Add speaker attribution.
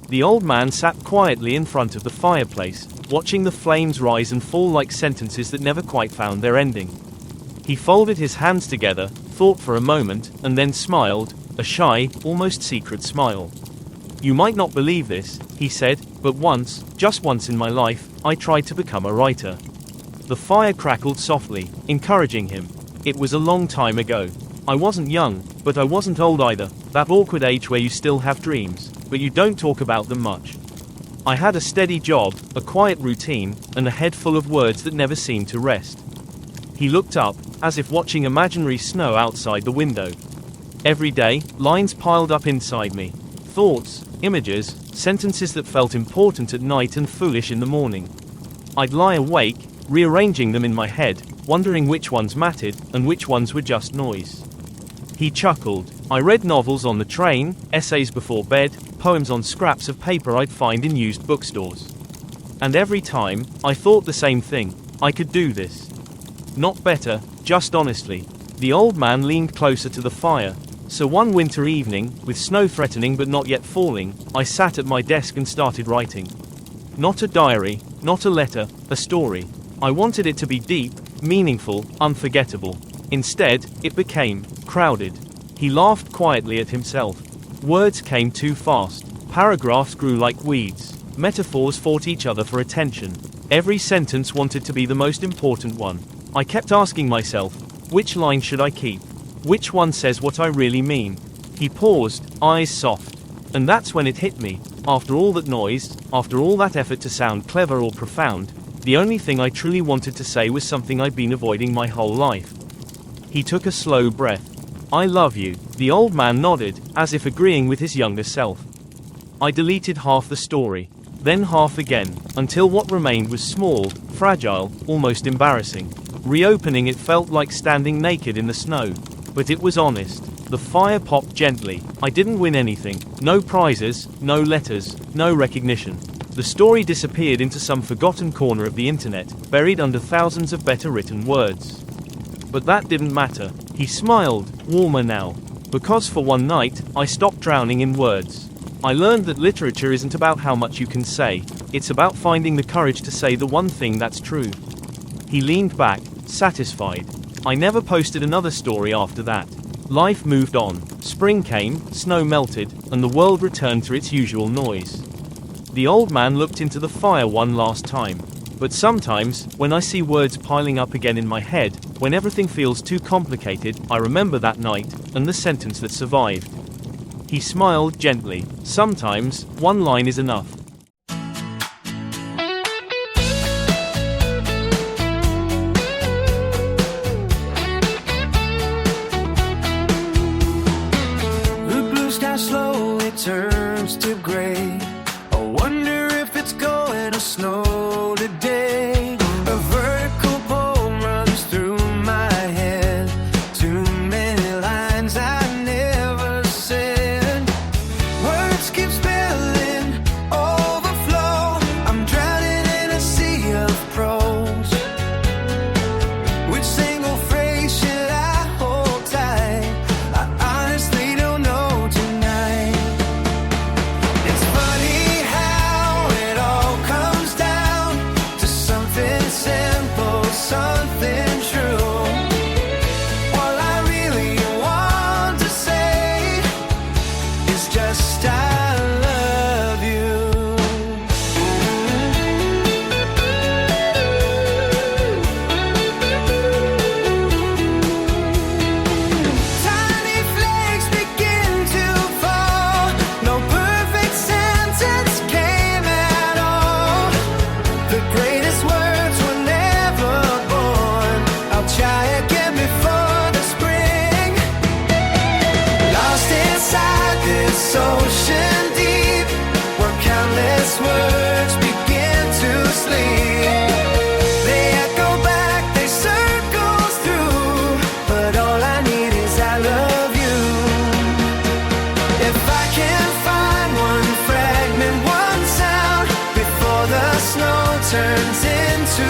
Speaker 1: The old man sat quietly in front of the fireplace, watching the flames rise and fall like sentences that never quite found their ending. He folded his hands together, thought for a moment, and then smiled, a shy, almost secret smile. "You might not believe this," he said, "but once, just once in my life, I tried to become a writer." The fire crackled softly, encouraging him. "It was a long time ago. I wasn't young, but I wasn't old either, that awkward age where you still have dreams, but you don't talk about them much. I had a steady job, a quiet routine, and a head full of words that never seemed to rest." He looked up, as if watching imaginary snow outside the window. "Every day, lines piled up inside me. Thoughts, images, sentences that felt important at night and foolish in the morning. I'd lie awake, rearranging them in my head, wondering which ones mattered, and which ones were just noise." He chuckled. "I read novels on the train, essays before bed, poems on scraps of paper I'd find in used bookstores. And every time, I thought the same thing: I could do this. Not better, just honestly." The old man leaned closer to the fire. "So one winter evening, with snow threatening but not yet falling, I sat at my desk and started writing. Not a diary, not a letter, a story. I wanted it to be deep, meaningful, unforgettable. Instead, it became crowded." He laughed quietly at himself. Words came too fast. Paragraphs grew like weeds. Metaphors fought each other for attention. Every sentence wanted to be the most important one. I kept asking myself, which line should I keep? Which one says what I really mean? He paused, eyes soft. And that's when it hit me. After all that noise, after all that effort to sound clever or profound, the only thing I truly wanted to say was something I'd been avoiding my whole life. He took a slow breath. "I love you." The old man nodded, as if agreeing with his younger self. I deleted half the story, then half again, until what remained was small, fragile, almost embarrassing. Reopening it felt like standing naked in the snow. But it was honest. The fire popped gently. I didn't win anything. No prizes, no letters, no recognition. The story disappeared into some forgotten corner of the internet, buried under thousands of better written words. But that didn't matter. He smiled, warmer now. Because for one night, I stopped drowning in words. I learned that literature isn't about how much you can say, it's about finding the courage to say the one thing that's true. He leaned back, satisfied. I never posted another story after that. Life moved on. Spring came, snow melted, and the world returned to its usual noise. The old man looked into the fire one last time. But sometimes, when I see words piling up again in my head, when everything feels too complicated, I remember that night, and the sentence that survived. He smiled gently. Sometimes, one line is enough.
Speaker 2: The blue sky slowly turns to gray. I wonder if it's going to snow today. A vertical poem runs through my head. Too many lines I never said. Words keep spilling, overflow. I'm drowning in a sea of prose. Which single phrase should I hold tight? I honestly don't know tonight. It's funny how it all comes down to something simple, something true. All I really want to say is just I love you. Tiny flakes begin to fall. No perfect sentence came at all. The greatest words were never born. I'll try again before the spring. Lost inside this ocean deep, where countless words begin to sleep. They echo back, they circle through, but all I need is I love you. If I can find one fragment, one sound, before the snow turns into